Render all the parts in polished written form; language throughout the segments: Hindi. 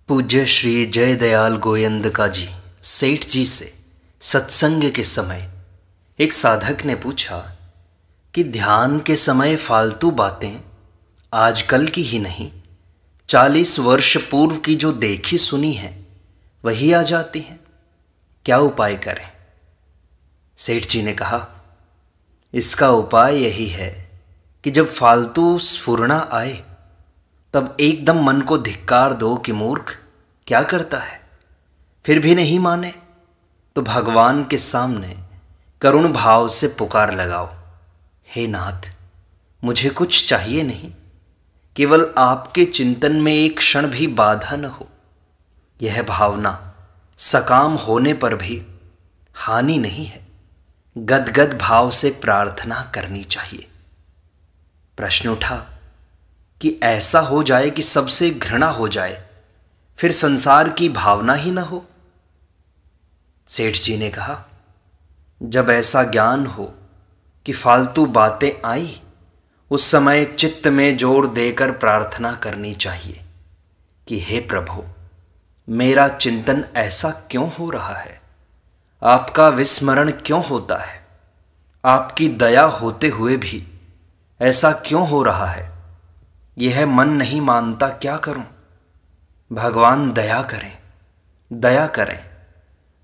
पूज्य श्री जय दयाल गोयंदका जी सेठ जी से सत्संग के समय एक साधक ने पूछा कि ध्यान के समय फालतू बातें आजकल की ही नहीं 40 वर्ष पूर्व की जो देखी सुनी है वही आ जाती हैं, क्या उपाय करें। सेठ जी ने कहा, इसका उपाय यही है कि जब फालतू स्फुरना आए तब एकदम मन को धिक्कार दो कि मूर्ख क्या करता है। फिर भी नहीं माने तो भगवान के सामने करुण भाव से पुकार लगाओ, हे नाथ, मुझे कुछ चाहिए नहीं, केवल आपके चिंतन में एक क्षण भी बाधा न हो। यह भावना सकाम होने पर भी हानि नहीं है। गदगद भाव से प्रार्थना करनी चाहिए। प्रश्न उठा कि ऐसा हो जाए कि सबसे घृणा हो जाए, फिर संसार की भावना ही न हो। सेठ जी ने कहा, जब ऐसा ज्ञान हो कि फालतू बातें आई, उस समय चित्त में जोर देकर प्रार्थना करनी चाहिए कि हे प्रभु, मेरा चिंतन ऐसा क्यों हो रहा है, आपका विस्मरण क्यों होता है, आपकी दया होते हुए भी ऐसा क्यों हो रहा है। यह मन नहीं मानता, क्या करूं। भगवान दया करें, दया करें,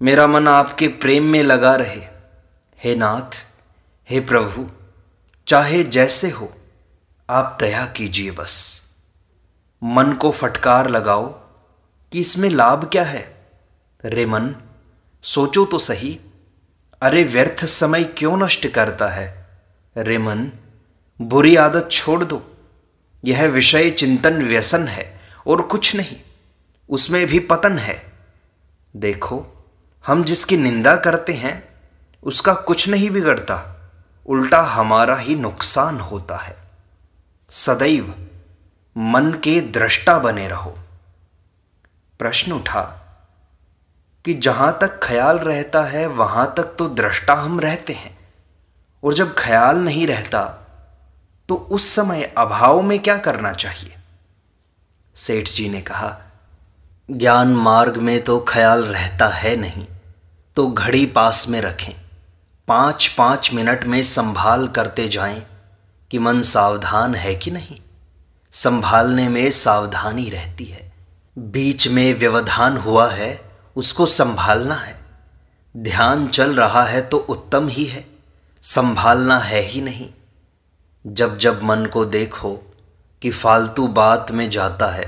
मेरा मन आपके प्रेम में लगा रहे। हे नाथ, हे प्रभु, चाहे जैसे हो आप दया कीजिए। बस मन को फटकार लगाओ कि इसमें लाभ क्या है। रे मन, सोचो तो सही, अरे व्यर्थ समय क्यों नष्ट करता है। रे मन, बुरी आदत छोड़ दो। यह विषय चिंतन व्यसन है और कुछ नहीं, उसमें भी पतन है। देखो, हम जिसकी निंदा करते हैं उसका कुछ नहीं बिगड़ता, उल्टा हमारा ही नुकसान होता है। सदैव मन के दृष्टा बने रहो। प्रश्न उठा कि जहां तक ख्याल रहता है वहां तक तो दृष्टा हम रहते हैं, और जब ख्याल नहीं रहता तो उस समय अभाव में क्या करना चाहिए। सेठ जी ने कहा, ज्ञान मार्ग में तो ख्याल रहता है नहीं, तो घड़ी पास में रखें, 5-5 मिनट में संभाल करते जाएं कि मन सावधान है कि नहीं। संभालने में सावधानी रहती है, बीच में व्यवधान हुआ है उसको संभालना है। ध्यान चल रहा है तो उत्तम ही है, संभालना है ही नहीं। जब जब मन को देखो कि फालतू बात में जाता है,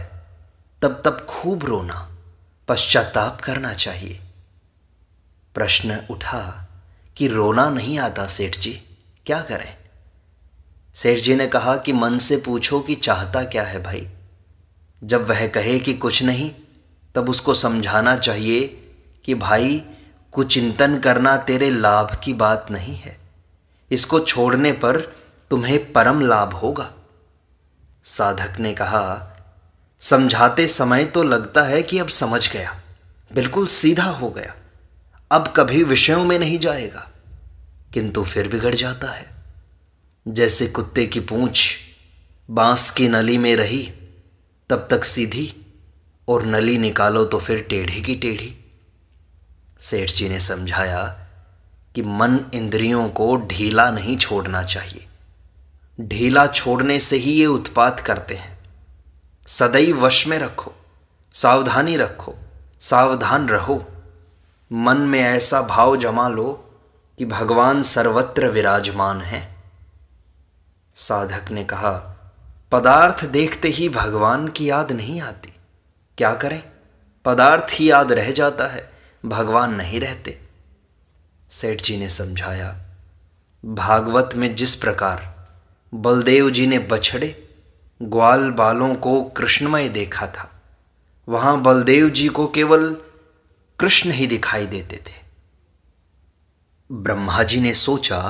तब तब खूब रोना, पश्चाताप करना चाहिए। प्रश्न उठा कि रोना नहीं आता सेठ जी, क्या करें। सेठ जी ने कहा कि मन से पूछो कि चाहता क्या है भाई। जब वह कहे कि कुछ नहीं, तब उसको समझाना चाहिए कि भाई, कुचिंतन करना तेरे लाभ की बात नहीं है, इसको छोड़ने पर तुम्हें परम लाभ होगा। साधक ने कहा, समझाते समय तो लगता है कि अब समझ गया, बिल्कुल सीधा हो गया, अब कभी विषयों में नहीं जाएगा, किंतु फिर बिगड़ जाता है। जैसे कुत्ते की पूंछ बांस की नली में रही तब तक सीधी, और नली निकालो तो फिर टेढ़ी की टेढ़ी। सेठ जी ने समझाया कि मन इंद्रियों को ढीला नहीं छोड़ना चाहिए, ढीला छोड़ने से ही ये उत्पात करते हैं। सदैव वश में रखो, सावधानी रखो, सावधान रहो। मन में ऐसा भाव जमा लो कि भगवान सर्वत्र विराजमान हैं। साधक ने कहा, पदार्थ देखते ही भगवान की याद नहीं आती, क्या करें। पदार्थ ही याद रह जाता है, भगवान नहीं रहते। सेठ जी ने समझाया, भागवत में जिस प्रकार बलदेव जी ने बछड़े ग्वाल बालों को कृष्णमय देखा था, वहां बलदेव जी को केवल कृष्ण ही दिखाई देते थे। ब्रह्मा जी ने सोचा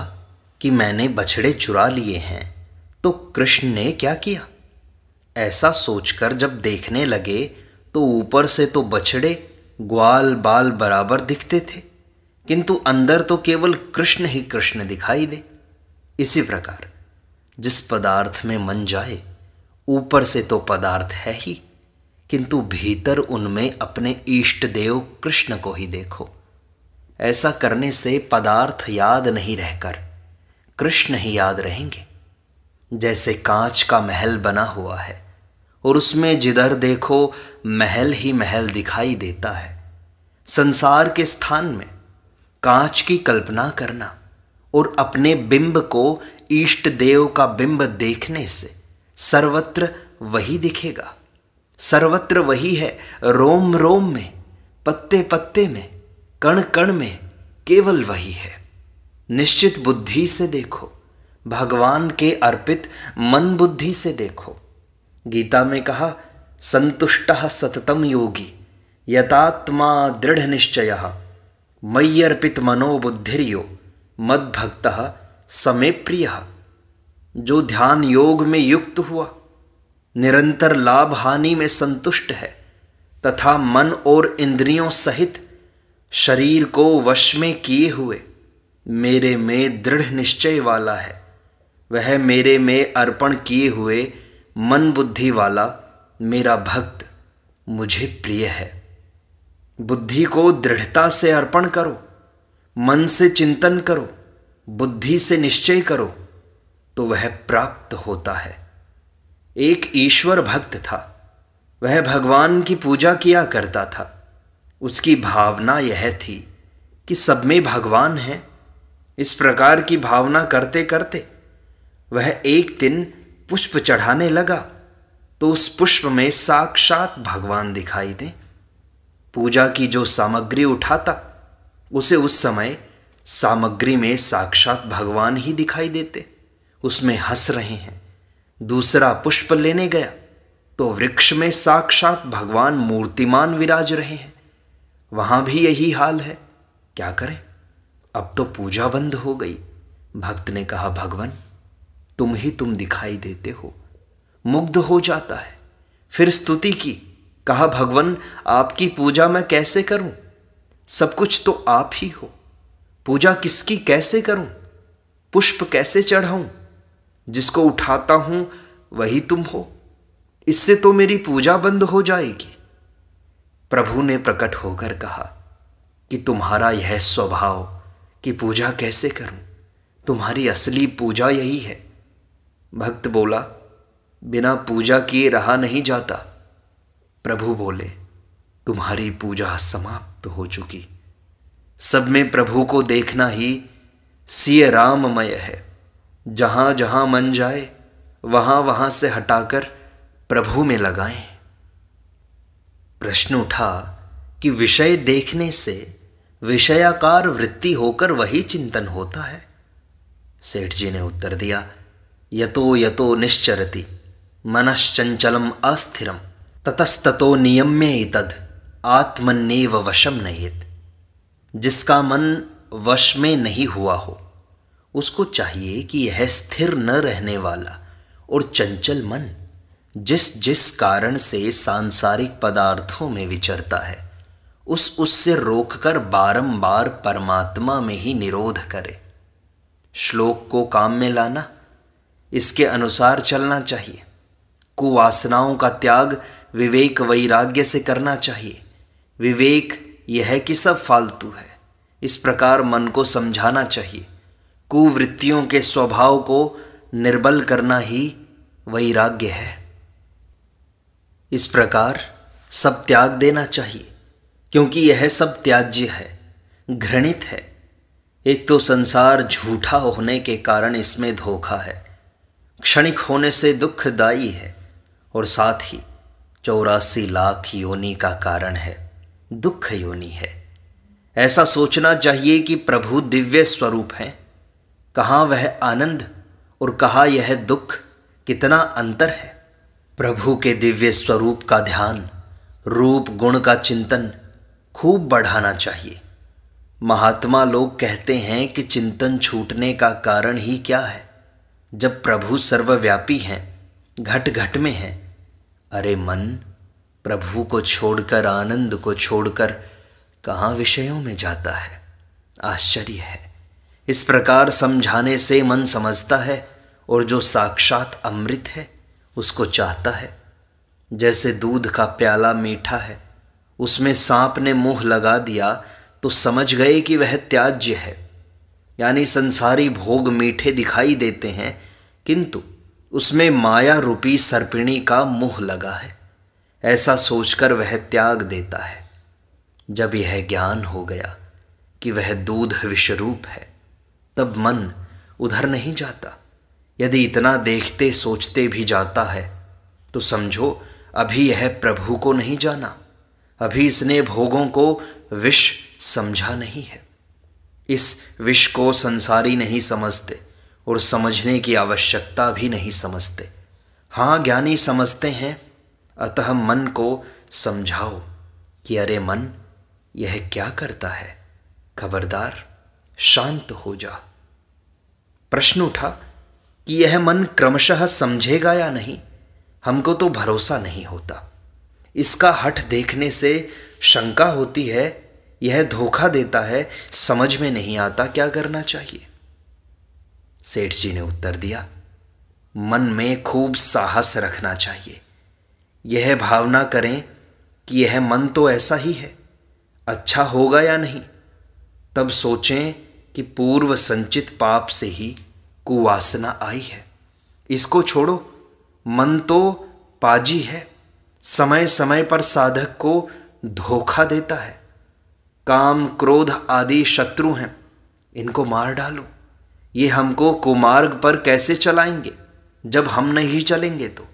कि मैंने बछड़े चुरा लिए हैं तो कृष्ण ने क्या किया। ऐसा सोचकर जब देखने लगे तो ऊपर से तो बछड़े ग्वाल बाल बराबर दिखते थे, किंतु अंदर तो केवल कृष्ण ही कृष्ण दिखाई दे। इसी प्रकार जिस पदार्थ में मन जाए, ऊपर से तो पदार्थ है ही, किंतु भीतर उनमें अपने इष्ट देव कृष्ण को ही देखो। ऐसा करने से पदार्थ याद नहीं रहकर कृष्ण ही याद रहेंगे। जैसे कांच का महल बना हुआ है और उसमें जिधर देखो महल ही महल दिखाई देता है, संसार के स्थान में कांच की कल्पना करना और अपने बिंब को इष्ट देव का बिंब देखने से सर्वत्र वही दिखेगा। सर्वत्र वही है, रोम रोम में, पत्ते पत्ते में, कण कण में, केवल वही है। निश्चित बुद्धि से देखो, भगवान के अर्पित मन बुद्धि से देखो। गीता में कहा, संतुष्टः सततम योगी यतात्मा दृढ़ निश्चयः मय्यर्पित मनो बुद्धिर्यो मद्भक्तः समे प्रियः। जो ध्यान योग में युक्त हुआ, निरंतर लाभ हानि में संतुष्ट है तथा मन और इंद्रियों सहित शरीर को वश में किए हुए मेरे में दृढ़ निश्चय वाला है, वह मेरे में अर्पण किए हुए मन बुद्धि वाला मेरा भक्त मुझे प्रिय है। बुद्धि को दृढ़ता से अर्पण करो, मन से चिंतन करो, बुद्धि से निश्चय करो, तो वह प्राप्त होता है। एक ईश्वर भक्त था, वह भगवान की पूजा किया करता था। उसकी भावना यह थी कि सब में भगवान है। इस प्रकार की भावना करते करते वह एक दिन पुष्प चढ़ाने लगा तो उस पुष्प में साक्षात भगवान दिखाई दे। पूजा की जो सामग्री उठाता उसे उस समय सामग्री में साक्षात भगवान ही दिखाई देते, उसमें हंस रहे हैं। दूसरा पुष्प लेने गया तो वृक्ष में साक्षात भगवान मूर्तिमान विराज रहे हैं, वहां भी यही हाल है। क्या करें, अब तो पूजा बंद हो गई। भक्त ने कहा, भगवान तुम दिखाई देते हो। मुग्ध हो जाता है। फिर स्तुति की, कहा, भगवान आपकी पूजा मैं कैसे करूं? सब कुछ तो आप ही हो। पूजा किसकी कैसे करूं? पुष्प कैसे चढ़ाऊं? जिसको उठाता हूं वही तुम हो। इससे तो मेरी पूजा बंद हो जाएगी। प्रभु ने प्रकट होकर कहा कि तुम्हारा यह स्वभाव कि पूजा कैसे करूं, तुम्हारी असली पूजा यही है। भक्त बोला, बिना पूजा किए रहा नहीं जाता। प्रभु बोले, तुम्हारी पूजा समाप्त हो चुकी। सब में प्रभु को देखना ही सिय राममय है। जहां जहां मन जाए वहां वहां से हटाकर प्रभु में लगाएं। प्रश्न उठा कि विषय देखने से विषयाकार वृत्ति होकर वही चिंतन होता है। सेठ जी ने उत्तर दिया, यतो यतो निश्चरति मनश्चंचलम अस्थिरम ततस्ततो नियम्य इतद आत्मन्नेव वशम नयेत। जिसका मन वश में नहीं हुआ हो उसको चाहिए कि यह स्थिर न रहने वाला और चंचल मन जिस जिस कारण से सांसारिक पदार्थों में विचरता है उससे रोककर बारंबार परमात्मा में ही निरोध करे। श्लोक को काम में लाना, इसके अनुसार चलना चाहिए। कुवासनाओं का त्याग विवेक वैराग्य से करना चाहिए। विवेक यह कि सब फालतू है, इस प्रकार मन को समझाना चाहिए। कुवृत्तियों के स्वभाव को निर्बल करना ही वैराग्य है। इस प्रकार सब त्याग देना चाहिए, क्योंकि यह सब त्याज्य है, घृणित है। एक तो संसार झूठा होने के कारण इसमें धोखा है, क्षणिक होने से दुखदायी है, और साथ ही 84 लाख योनि का कारण है, दुख योनि है। ऐसा सोचना चाहिए कि प्रभु दिव्य स्वरूप हैं, कहाँ वह आनंद और कहाँ यह दुख, कितना अंतर है। प्रभु के दिव्य स्वरूप का ध्यान, रूप गुण का चिंतन खूब बढ़ाना चाहिए। महात्मा लोग कहते हैं कि चिंतन छूटने का कारण ही क्या है, जब प्रभु सर्वव्यापी हैं, घट घट में हैं। अरे मन, प्रभु को छोड़कर, आनंद को छोड़कर कहाँ विषयों में जाता है? आश्चर्य है। इस प्रकार समझाने से मन समझता है और जो साक्षात अमृत है उसको चाहता है। जैसे दूध का प्याला मीठा है, उसमें सांप ने मुंह लगा दिया तो समझ गए कि वह त्याज्य है। यानी संसारी भोग मीठे दिखाई देते हैं, किंतु उसमें माया रूपी सर्पिणी का मुंह लगा है, ऐसा सोचकर वह त्याग देता है। जब यह ज्ञान हो गया कि वह दूध विषरूप है, तब मन उधर नहीं जाता। यदि इतना देखते सोचते भी जाता है तो समझो अभी यह प्रभु को नहीं जाना, अभी इसने भोगों को विष समझा नहीं है। इस विष को संसारी नहीं समझते और समझने की आवश्यकता भी नहीं समझते। हाँ, ज्ञानी समझते हैं, अतः मन को समझाओ कि अरे मन, यह क्या करता है, खबरदार शांत हो जा। प्रश्न उठा कि यह मन क्रमशः समझेगा या नहीं, हमको तो भरोसा नहीं होता। इसका हठ देखने से शंका होती है, यह धोखा देता है, समझ में नहीं आता क्या करना चाहिए। सेठ जी ने उत्तर दिया, मन में खूब साहस रखना चाहिए। यह भावना करें कि यह मन तो ऐसा ही है, अच्छा होगा या नहीं। तब सोचें कि पूर्व संचित पाप से ही कुवासना आई है। इसको छोड़ो, मन तो पाजी है, समय समय पर साधक को धोखा देता है। काम क्रोध आदि शत्रु हैं, इनको मार डालो। ये हमको कुमार्ग पर कैसे चलाएंगे जब हम नहीं चलेंगे तो।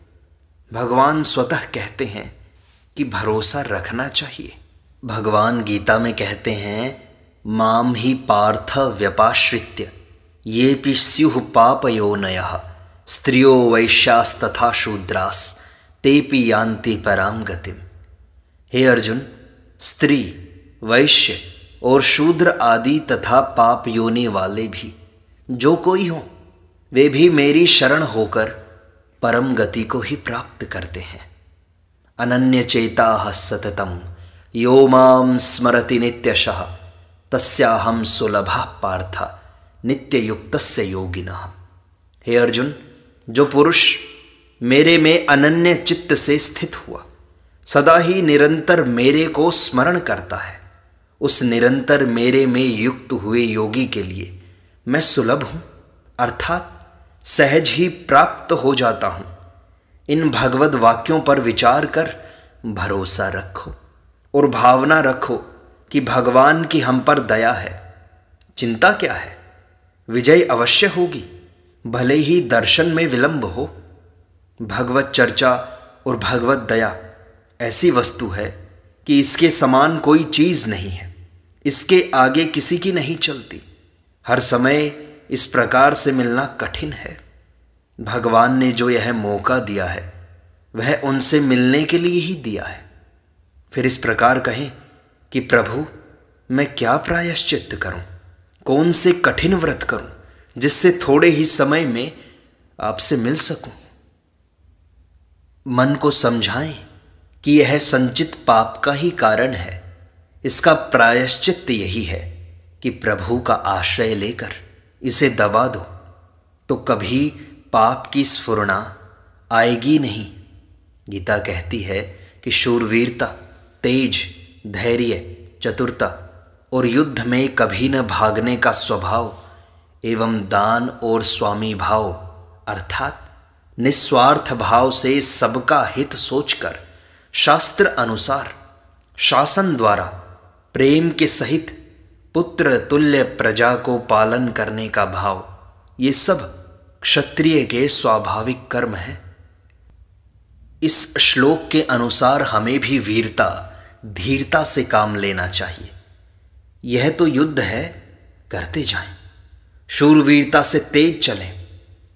भगवान स्वतः कहते हैं कि भरोसा रखना चाहिए। भगवान गीता में कहते हैं, माम ही पार्थ व्यपाश्रित्य येऽपि स्युः पापयोनयः स्त्रियो वैश्यास्तथा शूद्रास तेऽपि यान्ति पराम गतिम। हे अर्जुन, स्त्री, वैश्य और शूद्र आदि तथा पाप योनि वाले भी जो कोई हो, वे भी मेरी शरण होकर परम गति को ही प्राप्त करते हैं। अनन्य चेताः सततम यो मां स्मरति नित्यशः तस्याहं सुलभः पार्थ नित्ययुक्तस्य योगिनः। हे अर्जुन, जो पुरुष मेरे में अनन्य चित्त से स्थित हुआ, सदा ही निरंतर मेरे को स्मरण करता है, उस निरंतर मेरे में युक्त हुए योगी के लिए मैं सुलभ हूँ, अर्थात सहज ही प्राप्त हो जाता हूँ। इन भगवद वाक्यों पर विचार कर भरोसा रखो और भावना रखो कि भगवान की हम पर दया है। चिंता क्या है, विजय अवश्य होगी, भले ही दर्शन में विलंब हो। भगवत चर्चा और भगवत दया ऐसी वस्तु है कि इसके समान कोई चीज़ नहीं है, इसके आगे किसी की नहीं चलती। हर समय इस प्रकार से मिलना कठिन है। भगवान ने जो यह मौका दिया है वह उनसे मिलने के लिए ही दिया है। फिर इस प्रकार कहें कि प्रभु, मैं क्या प्रायश्चित्त करूं, कौन से कठिन व्रत करूं जिससे थोड़े ही समय में आपसे मिल सकूं। मन को समझाएं कि यह संचित पाप का ही कारण है। इसका प्रायश्चित्त यही है कि प्रभु का आश्रय लेकर इसे दबा दो तो कभी पाप की स्फुरना आएगी नहीं। गीता कहती है कि शूरवीरता, तेज, धैर्य, चतुरता और युद्ध में कभी न भागने का स्वभाव एवं दान और स्वामी भाव अर्थात निस्वार्थ भाव से सबका हित सोचकर शास्त्र अनुसार शासन द्वारा प्रेम के सहित पुत्र तुल्य प्रजा को पालन करने का भाव, ये सब क्षत्रिय के स्वाभाविक कर्म हैं। इस श्लोक के अनुसार हमें भी वीरता, धीरता से काम लेना चाहिए। यह तो युद्ध है, करते जाएं, शूरवीरता से तेज चलें,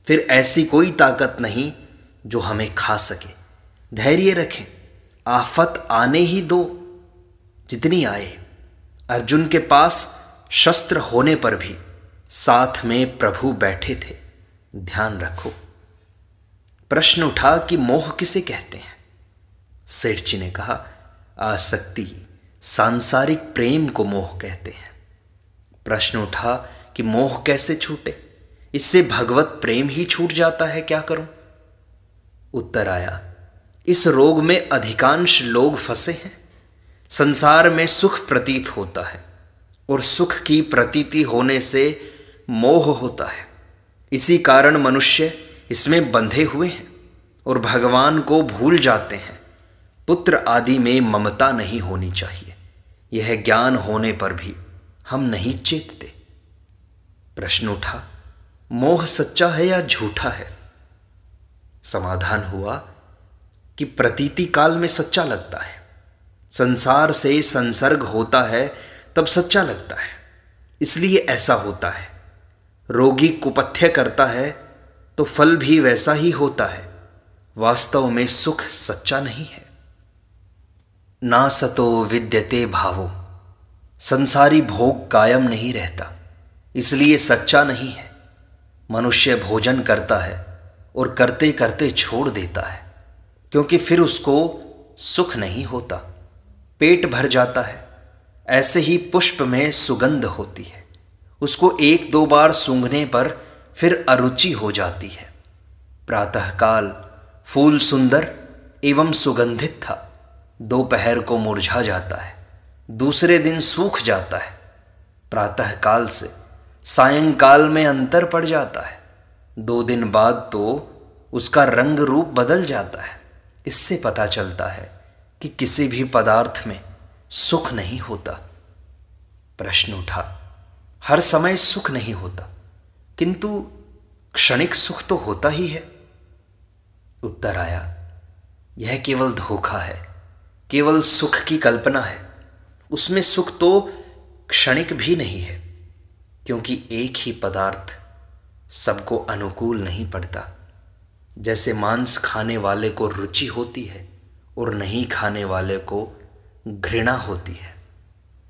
फिर ऐसी कोई ताकत नहीं जो हमें खा सके। धैर्य रखें, आफत आने ही दो जितनी आए। अर्जुन के पास शस्त्र होने पर भी साथ में प्रभु बैठे थे, ध्यान रखो। प्रश्न उठा कि मोह किसे कहते हैं। सेठ जी ने कहा, आसक्ति, सांसारिक प्रेम को मोह कहते हैं। प्रश्न उठा कि मोह कैसे छूटे, इससे भगवत प्रेम ही छूट जाता है, क्या करूं। उत्तर आया इस रोग में अधिकांश लोग फंसे हैं। संसार में सुख प्रतीत होता है और सुख की प्रतीति होने से मोह होता है। इसी कारण मनुष्य इसमें बंधे हुए हैं और भगवान को भूल जाते हैं। पुत्र आदि में ममता नहीं होनी चाहिए। यह ज्ञान होने पर भी हम नहीं चेतते। प्रश्न उठा, मोह सच्चा है या झूठा है? समाधान हुआ कि प्रतीति काल में सच्चा लगता है। संसार से संसर्ग होता है तब सच्चा लगता है, इसलिए ऐसा होता है। रोगी कुपथ्य करता है तो फल भी वैसा ही होता है। वास्तव में सुख सच्चा नहीं है। ना सतो विद्यते भावो, संसारी भोग कायम नहीं रहता, इसलिए सच्चा नहीं है। मनुष्य भोजन करता है और करते करते छोड़ देता है, क्योंकि फिर उसको सुख नहीं होता। पेट भर जाता है। ऐसे ही पुष्प में सुगंध होती है, उसको एक दो बार सूंघने पर फिर अरुचि हो जाती है। प्रातःकाल फूल सुंदर एवं सुगंधित था, दोपहर को मुरझा जाता है, दूसरे दिन सूख जाता है। प्रातःकाल से सायंकाल में अंतर पड़ जाता है, 2 दिन बाद तो उसका रंग रूप बदल जाता है। इससे पता चलता है कि किसी भी पदार्थ में सुख नहीं होता। प्रश्न उठा, हर समय सुख नहीं होता, किंतु क्षणिक सुख तो होता ही है। उत्तर आया, यह केवल धोखा है, केवल सुख की कल्पना है। उसमें सुख तो क्षणिक भी नहीं है, क्योंकि एक ही पदार्थ सबको अनुकूल नहीं पड़ता। जैसे मांस खाने वाले को रुचि होती है और नहीं खाने वाले को घृणा होती है।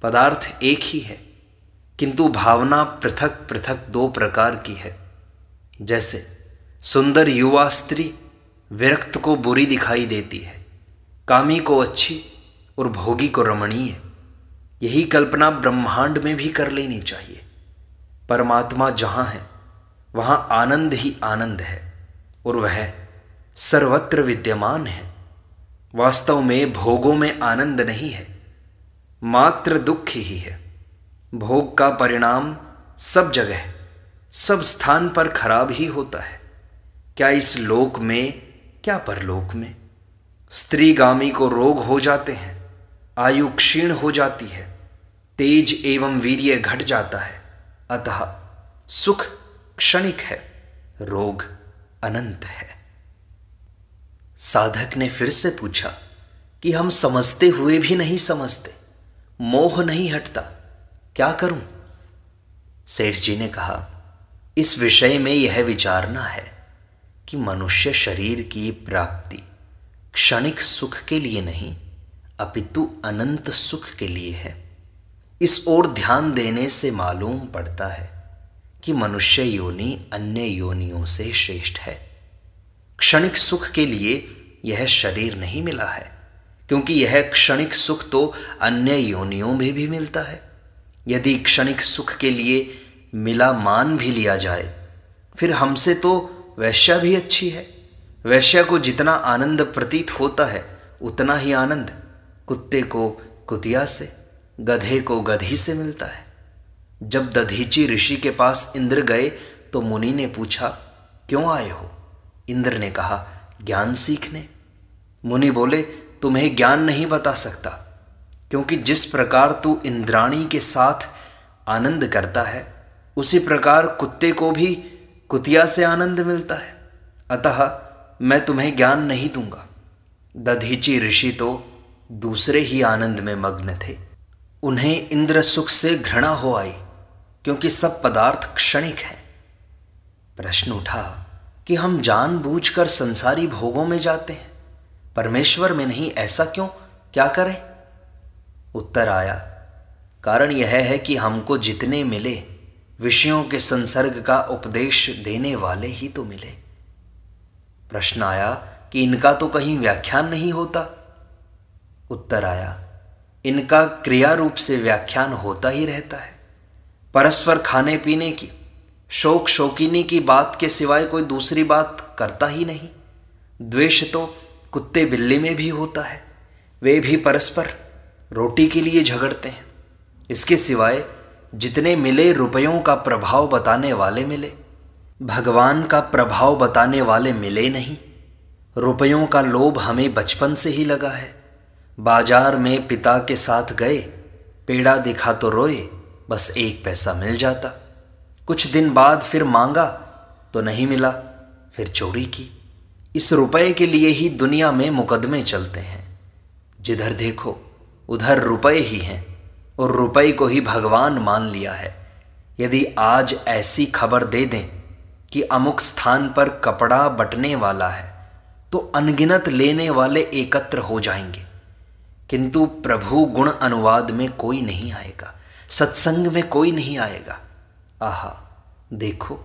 पदार्थ एक ही है, किंतु भावना पृथक पृथक 2 प्रकार की है। जैसे सुंदर युवा स्त्री विरक्त को बुरी दिखाई देती है, कामी को अच्छी और भोगी को रमणीय। यही कल्पना ब्रह्मांड में भी कर लेनी चाहिए। परमात्मा जहाँ है वहाँ आनंद ही आनंद है और वह सर्वत्र विद्यमान है। वास्तव में भोगों में आनंद नहीं है, मात्र दुख ही है। भोग का परिणाम सब जगह, सब स्थान पर खराब ही होता है। क्या इस लोक में, क्या परलोक में। स्त्रीगामी को रोग हो जाते हैं, आयु क्षीण हो जाती है, तेज एवं वीर्य घट जाता है। अतः सुख क्षणिक है, रोग अनंत है। साधक ने फिर से पूछा कि हम समझते हुए भी नहीं समझते, मोह नहीं हटता, क्या करूं? सेठ जी ने कहा, इस विषय में यह विचारना है कि मनुष्य शरीर की प्राप्ति क्षणिक सुख के लिए नहीं, अपितु अनंत सुख के लिए है। इस ओर ध्यान देने से मालूम पड़ता है कि मनुष्य योनि अन्य योनियों से श्रेष्ठ है। क्षणिक सुख के लिए यह शरीर नहीं मिला है, क्योंकि यह क्षणिक सुख तो अन्य योनियों में भी मिलता है। यदि क्षणिक सुख के लिए मिला मान भी लिया जाए, फिर हमसे तो वैश्या भी अच्छी है। वैश्या को जितना आनंद प्रतीत होता है उतना ही आनंद कुत्ते को कुतिया से, गधे को गधी से मिलता है। जब दधीची ऋषि के पास इंद्र गए तो मुनि ने पूछा, क्यों आए हो? इंद्र ने कहा, ज्ञान सीखने। मुनि बोले, तुम्हें ज्ञान नहीं बता सकता, क्योंकि जिस प्रकार तू इंद्राणी के साथ आनंद करता है, उसी प्रकार कुत्ते को भी कुतिया से आनंद मिलता है। अतः मैं तुम्हें ज्ञान नहीं दूंगा। दधीची ऋषि तो दूसरे ही आनंद में मग्न थे। उन्हें इंद्र सुख से घृणा हो आई, क्योंकि सब पदार्थ क्षणिक हैं। प्रश्न उठा कि हम जानबूझकर संसारी भोगों में जाते हैं, परमेश्वर में नहीं, ऐसा क्यों? क्या करें? उत्तर आया, कारण यह है कि हमको जितने मिले विषयों के संसर्ग का उपदेश देने वाले ही तो मिले। प्रश्न आया कि इनका तो कहीं व्याख्यान नहीं होता। उत्तर आया, इनका क्रिया रूप से व्याख्यान होता ही रहता है। परस्पर खाने पीने की, शौक शौकीनी की बात के सिवाय कोई दूसरी बात करता ही नहीं। द्वेष तो कुत्ते बिल्ली में भी होता है। वे भी परस्पर रोटी के लिए झगड़ते हैं। इसके सिवाय जितने मिले रुपयों का प्रभाव बताने वाले मिले, भगवान का प्रभाव बताने वाले मिले नहीं। रुपयों का लोभ हमें बचपन से ही लगा है। बाजार में पिता के साथ गए, पेड़ा दिखा तो रोए, बस 1 पैसा मिल जाता। कुछ दिन बाद फिर मांगा तो नहीं मिला, फिर चोरी की। इस रुपए के लिए ही दुनिया में मुकदमे चलते हैं। जिधर देखो उधर रुपए ही हैं और रुपए को ही भगवान मान लिया है। यदि आज ऐसी खबर दे दें कि अमुक स्थान पर कपड़ा बटने वाला है तो अनगिनत लेने वाले एकत्र हो जाएंगे, किंतु प्रभु गुण अनुवाद में कोई नहीं आएगा, सत्संग में कोई नहीं आएगा। आहा, देखो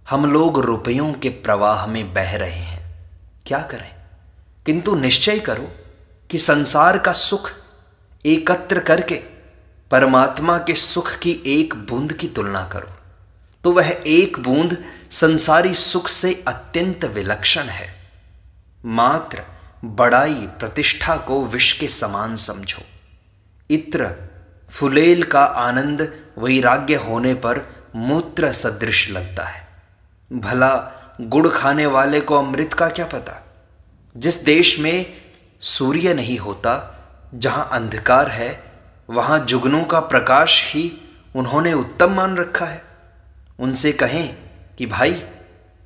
हम लोग रुपयों के प्रवाह में बह रहे हैं, क्या करें? किंतु निश्चय करो कि संसार का सुख एकत्र करके परमात्मा के सुख की एक बूंद की तुलना करो तो वह एक बूंद संसारी सुख से अत्यंत विलक्षण है। मात्र बड़ाई प्रतिष्ठा को विष के समान समझो। इत्र फुलेल का आनंद वैराग्य होने पर मूत्र सदृश लगता है। भला गुड़ खाने वाले को अमृत का क्या पता? जिस देश में सूर्य नहीं होता, जहां अंधकार है, वहां जुगनू का प्रकाश ही उन्होंने उत्तम मान रखा है। उनसे कहें कि भाई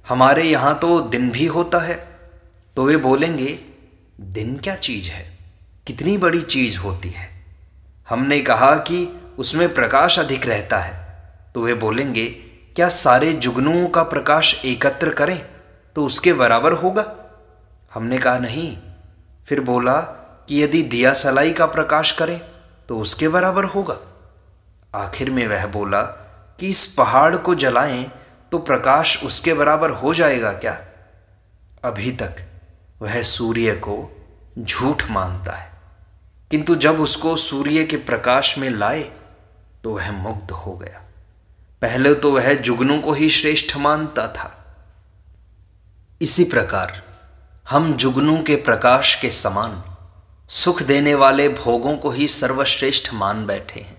हमारे यहाँ तो दिन भी होता है, तो वे बोलेंगे दिन क्या चीज़ है, कितनी बड़ी चीज़ होती है। हमने कहा कि उसमें प्रकाश अधिक रहता है, तो वे बोलेंगे क्या सारे जुगनुओं का प्रकाश एकत्र करें तो उसके बराबर होगा? हमने कहा नहीं। फिर बोला कि यदि दिया सलाई का प्रकाश करें तो उसके बराबर होगा। आखिर में वह बोला कि इस पहाड़ को जलाएं तो प्रकाश उसके बराबर हो जाएगा क्या? अभी तक वह सूर्य को झूठ मानता है, किंतु जब उसको सूर्य के प्रकाश में लाए तो वह मुग्ध हो गया। पहले तो वह जुगनू को ही श्रेष्ठ मानता था। इसी प्रकार हम जुगनू के प्रकाश के समान सुख देने वाले भोगों को ही सर्वश्रेष्ठ मान बैठे हैं।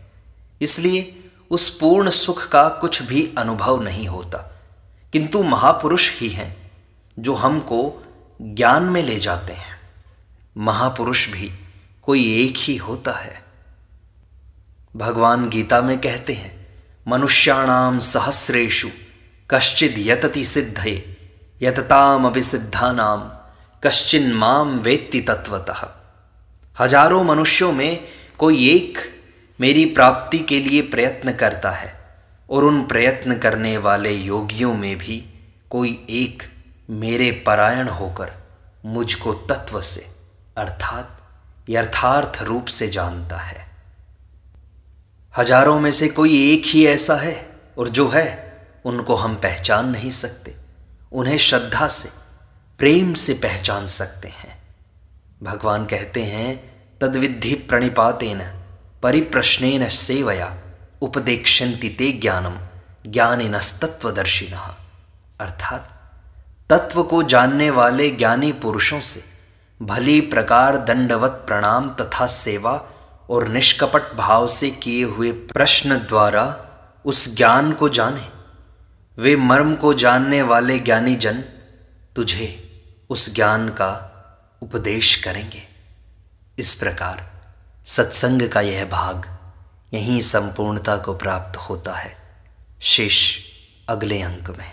इसलिए उस पूर्ण सुख का कुछ भी अनुभव नहीं होता, किंतु महापुरुष ही हैं जो हमको ज्ञान में ले जाते हैं। महापुरुष भी कोई एक ही होता है। भगवान गीता में कहते हैं, मनुष्याणाम सहस्रेषु कश्चिद यतति सिद्धये यतताम अभिसिद्धानाम कश्चिन माम वेत्ति तत्वतः। हजारों मनुष्यों में कोई एक मेरी प्राप्ति के लिए प्रयत्न करता है और उन प्रयत्न करने वाले योगियों में भी कोई एक मेरे परायण होकर मुझको तत्व से अर्थात यथार्थ रूप से जानता है। हजारों में से कोई एक ही ऐसा है और जो है उनको हम पहचान नहीं सकते, उन्हें श्रद्धा से प्रेम से पहचान सकते हैं। भगवान कहते हैं, तद्विद्धि प्रणिपातेन परिप्रश्नेन सेवया उपदेक्षन्ति ते ज्ञानम ज्ञानिनस्तत्वदर्शिनः। अर्थात तत्व को जानने वाले ज्ञानी पुरुषों से भली प्रकार दंडवत प्रणाम तथा सेवा और निष्कपट भाव से किए हुए प्रश्न द्वारा उस ज्ञान को जाने। वे मर्म को जानने वाले ज्ञानी जन तुझे उस ज्ञान का उपदेश करेंगे। इस प्रकार सत्संग का यह भाग यहीं संपूर्णता को प्राप्त होता है। शेष अगले अंक में।